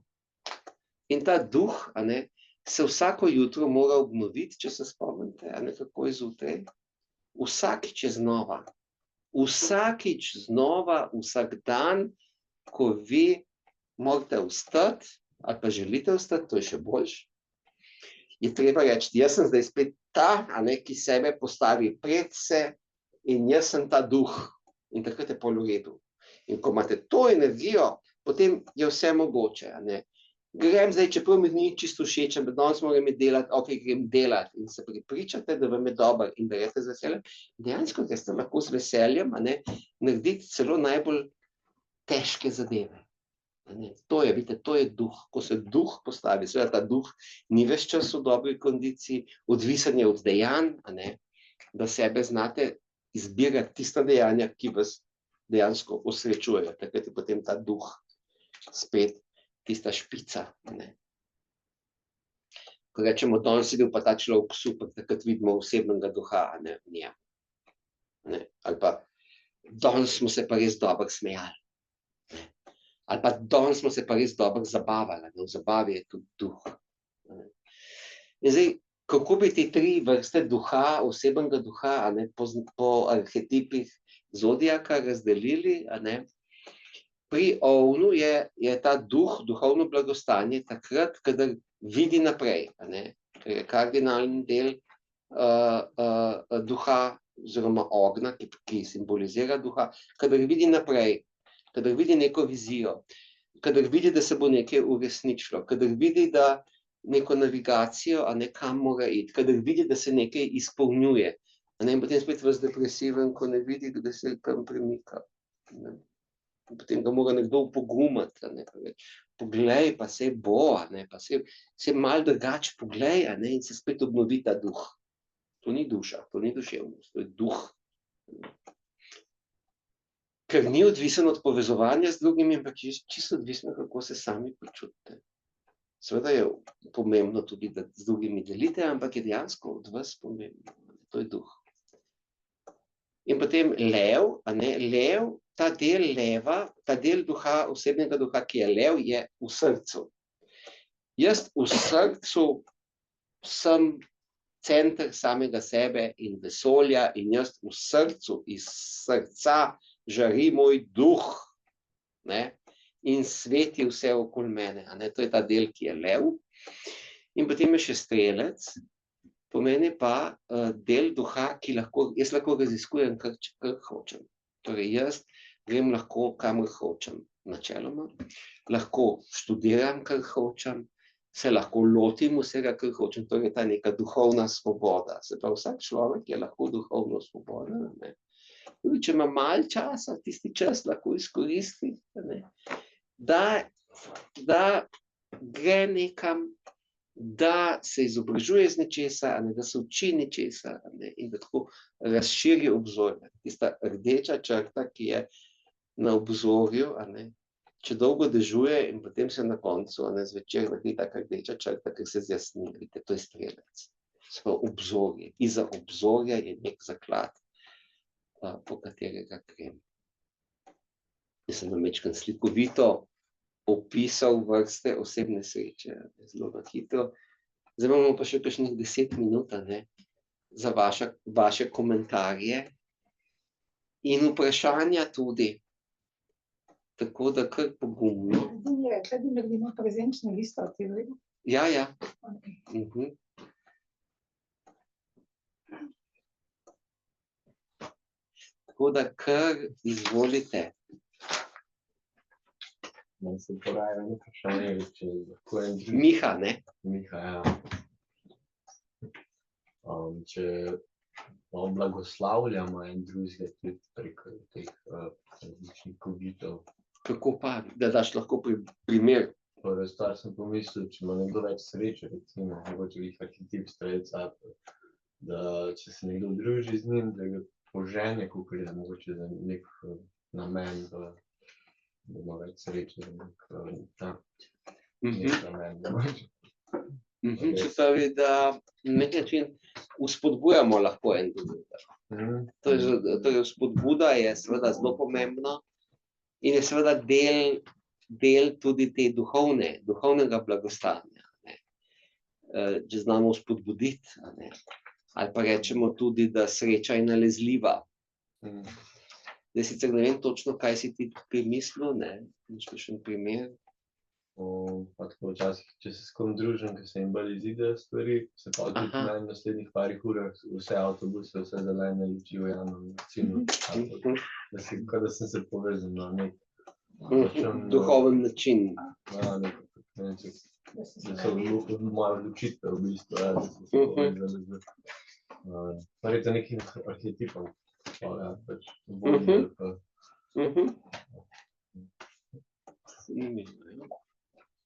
In ta duh, a ne, se vsako jutro mora obnoviti, če se spomnite, a ne, kako je zjutraj. Vsakič je znova. Vsakič znova, vsak dan, ko vi morate vstati, ali pa želite vstati, to je še boljše, je treba reči, jaz sem zdaj spet ta, a ne, ki sebe postavi pred se in jaz sem ta duh. In takrat je pol v redu. In ko imate to energijo, potem je vse mogoče, a ne. Grem zdaj, čeprav mi ni čisto všeč, ampak danes moram delati, ok, grem delati in se prepričate, da vam je dobro in berete z veseljem. Dejansko, ker ste lahko z veseljem, a ne, narediti celo najbolj težke zadeve. To je, vidite, to je duh. Ko se duh postavi, seveda ta duh ni ves čas v dobri kondiciji, odvisen je od dejanj, a ne, da sebe znate izbirati tista dejanja, ki vas dejansko osrečujejo. Takrat je potem ta duh spet tista špica. Ne. Ko rečemo, danes je bil pa ta človek super, takrat vidimo osebnega duha, a ne, v njem. Ne. Ali pa, danes smo se pa res dobro smejali. Ne. Ali pa, danes smo se pa res dobro zabavali. Ne. V zabavi je tudi duh. Ne. In zdaj, kako bi te tri vrste duha, osebnega duha, a ne, po arhetipih zodiaka razdelili, a ne. Pri ovnu je ta duh, duhovno blagostanje, takrat, kadar vidi naprej, a ne, ker je kardinalni del duha, oziroma ognja, ki simbolizira duha, kadar vidi naprej, kadar vidi neko vizijo, kadar vidi, da se bo nekaj uresničilo, kadar vidi, da neko navigacijo, a ne, kam mora iti, kadar vidi, da se nekaj izpolnjuje, a ne, in potem spet vas depresiven, ko ne vidi, da se kam premika. Ne. Potem ga mora nekdo pogumati, a ne, poglej, pa saj bo, a ne, pa saj malo drugače poglej, a ne, in se spet obnovi ta duh. To ni duša, to ni duševnost, to je duh. Ker ni odvisen od povezovanja z drugimi, ampak je čisto odvisno, kako se sami počutite. Seveda je pomembno tudi, da z drugimi delite, ampak je dejansko od vas pomembno. To je duh. In potem lev, a ne, lev, ta del leva, ta del duha, osebnega duha, ki je lev, je v srcu. Jaz v srcu sem center samega sebe in vesolja in jaz v srcu, iz srca žari moj duh, ne, in sveti vse okoli mene, a ne, to je ta del, ki je lev. In potem je še strelec, pomeni pa del duha, ki jaz lahko raziskujem, kar hočem. Torej, jaz grem lahko, kamor hočem, načeloma, lahko študiram, kar hočem, se lahko lotim vsega, kar hočem, torej ta neka duhovna svoboda. Se pravi, vsak človek je lahko duhovno svoboden, ne. Tudi, če ima malo časa, tisti čas lahko izkoristi, ne, da gre nekam, da se izobražuje z nečesa, da se uči nečesa, in da tako razširi obzorje. Tista rdeča črta, ki je na obzorju, če dolgo dežuje in potem se na koncu zvečer naredi taka rdeča črta, ker se zjasni, vidite, to je strelec. Svoje obzorje. Iza obzorja je nek zaklad, po katerega grem. Jaz sem namečkam slikovito opisal vrste osebne sreče, zelo na hitro. Zdaj imamo pa še kakšnih 10 minut, za vaše komentarje in vprašanja tudi. Tako da kar pogumno. Rekla bi naredimo prezenčno listo, ti v redu? Ja. Okay. Tako da kar izvolite. Meni se poraja eno vprašanje, če lahko en drug... Miha, ne? Miha, ja. Če blagoslavljamo en drugega tudi preko teh različnih kovitev. Kako pa? Da daš lahko primer? Prva stvar sem pomislil, če ima nekdo več sreče, recimo, mogoče jih arhetip strelca, da če se nekdo druži z njim, da ga požene, kakor je mogoče za nek namen, da ima več sreče, nek namen. Se pravi, da na nek način vzpodbujamo lahko en drugega. Torej vzpodbuda je seveda zelo pomembna in je seveda del tudi te duhovnega blagostanja. Če znamo vzpodbuditi, ali pa rečemo tudi, da sreča je nalezljiva. Zdaj sicer ne vem točno, kaj si ti tukaj mislil, imaš kakšen primer? Pa tako včasih, če se s kom družim, ker se jim bolj izidejo stvari, se pa tudi na naslednjih parih urah vse avtobuse, vse zelene luči v javnem, recimo, da sem se povezal na nek duhoven način. Da so moja odločitev v bistvu, da so se povezali z verjetno nekim arhetipom. Pač bolj pa.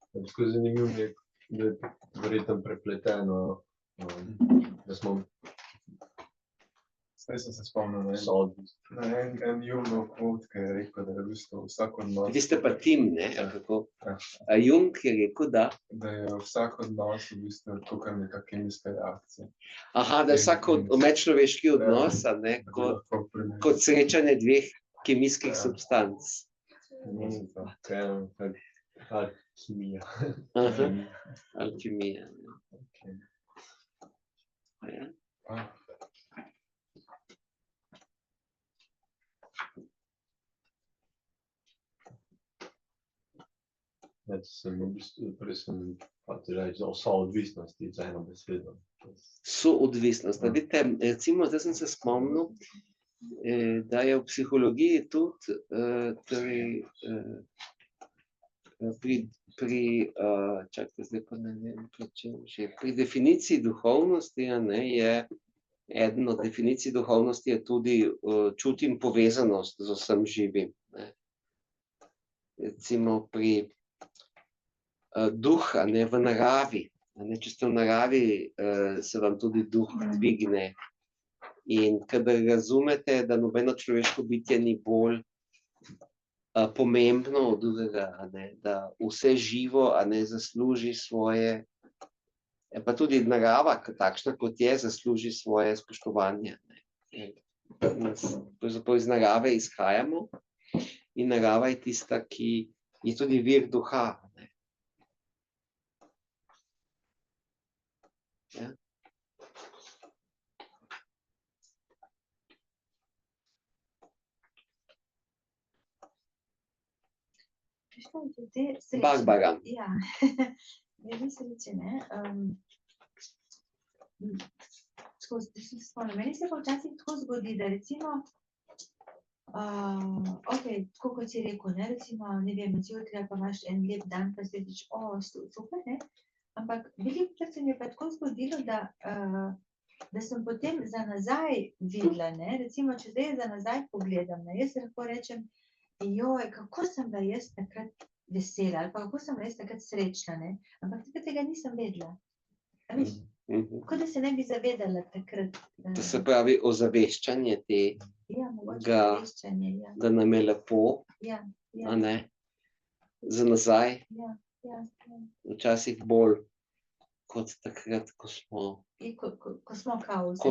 Tako zanimivo mi je, da je verjetno prepleteno, da smo Zdaj sem se spomnil sodni. na en Jungov kvot, ki je rekel, da je v bistvu vsak odnos, Vi ste pa tim, kako? A Jung je rekel, da? da je vsak odnos v bistvu tukaj neka kemijska reakcija. Aha, da je vsak medčloveški odnos, kot srečanje dveh kemijskih substanc. Alkimija. Alkimija. Prej sem reči, soodvisnost je za eno besedo. Soodvisnost. Vidite, recimo, zdaj sem se spomnil, da je v psihologiji tudi pri definiciji duhovnosti, je eden od definicij duhovnosti je tudi čutim povezanost z vsem živim. Recimo pri duh, v naravi. Če ste v naravi, se vam tudi duh dvigne. In kadar razumete, da nobeno človeško bitje ni bolj pomembno od drugega, da vse živo zasluži svoje, pa tudi narava, takšna kot je, zasluži svoje spoštovanje. Pravzaprav iz narave izhajamo in narava je tista, ki je tudi vir duha. Barbara. Ja, glede sreče, meni se pa včasih tako zgodi, da recimo, tako kot si rekel, recimo, ne vem, zjutraj pa imaš en lep dan, pa si rečeš, super, ampak velikokrat se mi je pa tako zgodilo, da sem potem za nazaj videla, recimo, če zdaj za nazaj pogledam, jaz lahko rečem, kako sem bila jaz takrat vesela, ali pa kako sem bila jaz takrat srečna, ampak takrat tega nisem vedela. Kot da se ne bi zavedala takrat. To se pravi ozaveščanje tega, da nam je lepo, za nazaj, včasih bolj kot takrat, ko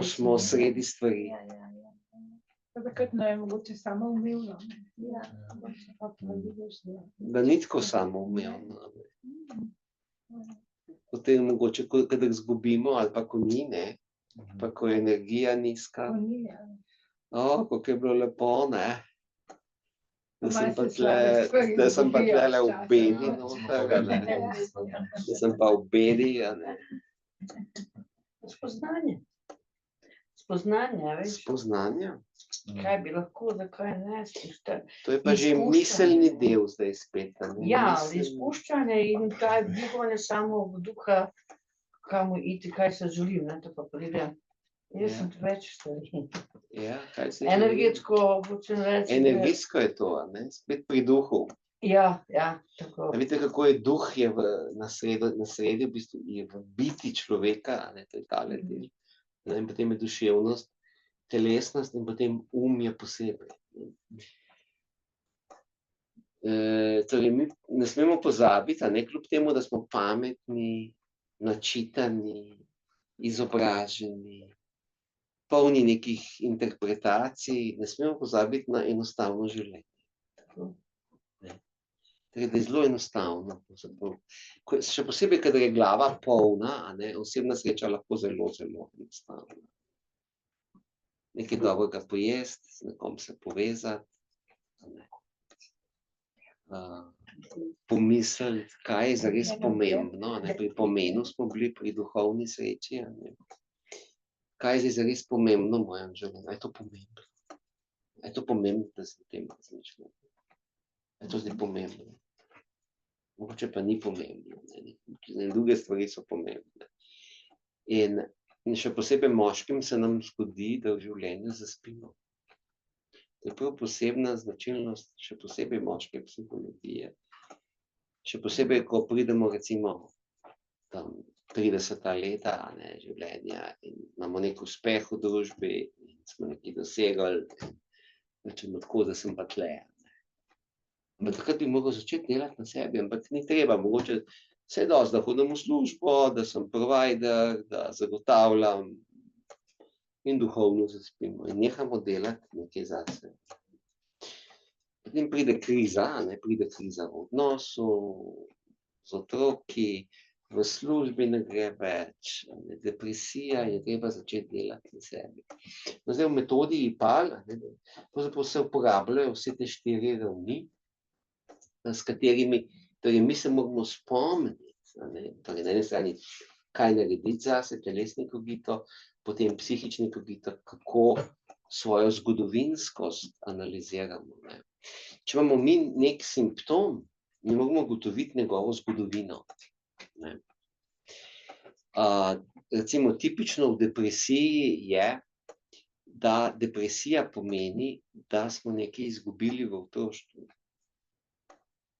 smo sredi stvari. Takrat ne je mogoče samoumevno. Da ni tako samoumevno. Potem mogoče, kadar izgubimo, ali pa ko ni, pa ko je energija nizka. Kako je bilo lepo, da sem pa tlele v bedi noter, da sem pa v bedi. Spoznanje. Kaj bi lahko, zakaj ne? To je pa že miselni del zdaj spet. Ja, izpuščanje in kaj bivanje samo v duha, kam iti, kaj se želim, to pa pride. Jaz sem več stvari. Energetsko, hočem reči. Energijsko je to, spet pri duhu. Ja, tako. Vidite, kako je duh na sredi, v bistvu je v biti človeka, to je tale del. In potem je duševnost, telesnost in potem je posebej. Torej, mi ne smemo pozabiti, kljub temu, da smo pametni, načitani, izobraženi, polni nekih interpretacij, ne smemo pozabiti na enostavno življenje. Da je zelo enostavno. Še posebej, kadar je glava polna, osebna sreča lahko zelo, zelo enostavna. Nekaj dobrega pojesti, z nekom se povezati, pomisliti, kaj je zares pomembno. Pri pomenu smo bili pri duhovni sreči. Kaj je zares pomembno v mojem življenju? Je to pomembno? Je to pomembno, da sem tem razmišljal? Je to zdaj pomembno? Mogoče pa ni pomembno. Druge stvari so pomembne. In še posebej moškim se nam zgodi, da v življenju zaspimo. To je prav posebna značilnost, še posebej moške psihologije. Še posebej, ko pridemo recimo tam 30 leta življenja in imamo nek uspeh v družbi in smo nekaj dosegli in rečemo tako, da sem pa tle. Ampak takrat bi moral začeti delati na sebi, ampak ni treba, mogoče vse dosti, da hodim v službo, da sem provider, da zagotavljam in duhovno zaspimo in nehamo delati nekaj zase. Potem pride kriza, pride kriza v odnosu, z otroki, v službi ne gre več, depresija in je treba začeti delati na sebi. No, zdaj v metodi IPAL pravzaprav se uporabljajo vse te 4 ravni, s katerimi torej mi se moramo spomniti, torej na eni strani, kaj narediti zase, telesni kogito, potem psihični kogito, kako svojo zgodovinskost analiziramo. Če imamo mi nek simptom, mi moramo ugotoviti njegovo zgodovino. Recimo tipično v depresiji je, da depresija pomeni, da smo nekaj izgubili v otroštvu.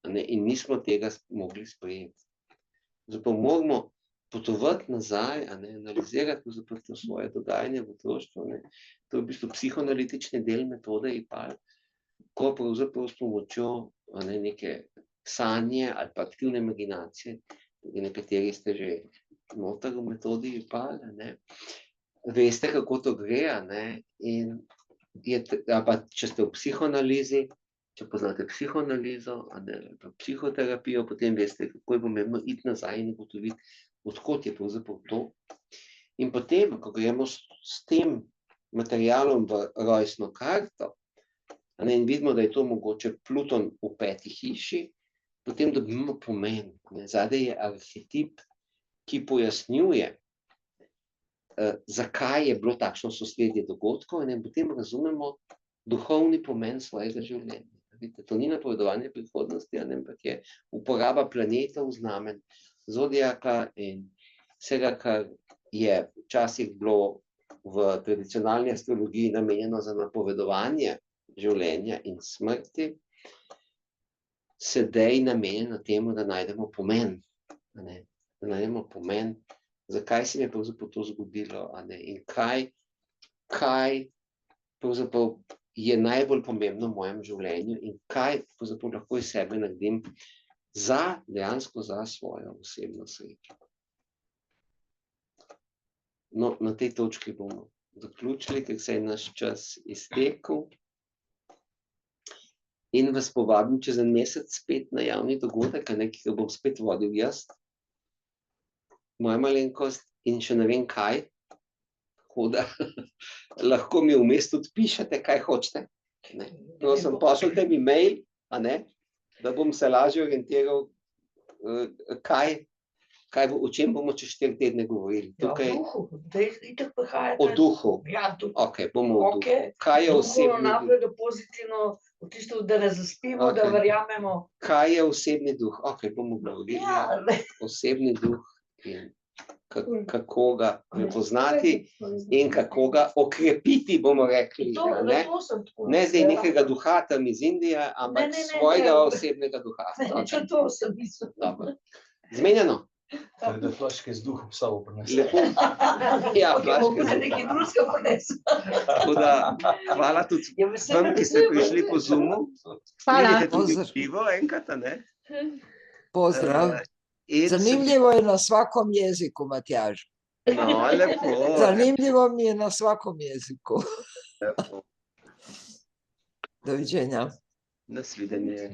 In nismo tega mogli sprejeti. Zato moramo potovati nazaj, analizirati to svoje dogajanje v otroštvu. To je v bistvu psihoanalitični del metode IPAL, ko pravzaprav s pomočjo neke sanje ali pa aktivne imaginacije, nekateri ste že noter v metodi IPAL, veste, kako to gre, in pa če ste v psihoanalizi, če poznate psihoanalizo, psihoterapijo, potem veste, kako je pomembno iti nazaj in ugotoviti, odkot je pravzaprav to. In potem, ko gremo s tem materialom v rojstno karto, in vidimo, da je to mogoče Pluton v 5. hiši, potem dobimo pomen. Zadaj je arhetip, ki pojasnjuje, zakaj je bilo takšno sosledje dogodkov, in potem razumemo duhovni pomen svojega življenja. To ni napovedovanje prihodnosti, ampak je uporaba planetov, znamen, zodiaka in vsega, kar je včasih bilo v tradicionalni astrologiji namenjeno za napovedovanje življenja in smrti, sedaj namenjeno temu, da najdemo pomen. Da najdemo pomen, zakaj se mi je pravzaprav to zgodilo in kaj pravzaprav je najbolj pomembno v mojem življenju in kaj pravzaprav lahko iz sebe naredim dejansko za svojo osebno srečo. No, na tej točki bomo zaključili, ker se je naš čas iztekel. In vas povabim čez en mesec spet na javni dogodek, ki ga bom spet vodil jaz, moja malenkost, in še ne vem kaj, tako da lahko mi vmes tudi pišete, kaj hočete. Prosim, pošljite mi mail, da bom se lažje orientiral, o čem bomo čez 4 tedne govorili. O duhu, da itak prihajate. O duhu? Ja, duhu. Ok, bomo o duhu. Kaj je osebni duh? Naprej do pozitivno, v tisto, da ne zaspimo, da verjamemo. Kaj je osebni duh? Ok, bomo govorili. Osebni duh in kako ga prepoznati in kako ga okrepiti, bomo rekli. Ne zdaj nekega duha tam iz Indije, ampak svojega osebnega duha. To sem mislil. Zmenjeno? Da flaške z duhom sabo prinesli. Lepo. Ja, flaške z Nekaj drugega prinesli. Tako da, hvala tudi vam, ki ste prišli po Zoomu. Hvala. Pridite tudi v pivo enkrat, Pozdrav. Zanimivo je na svakom jeziku, Matjaž. No, lepo. Zanimivo mi je na svakom jeziku. Lepo. Doviđenja. Nasvidenje.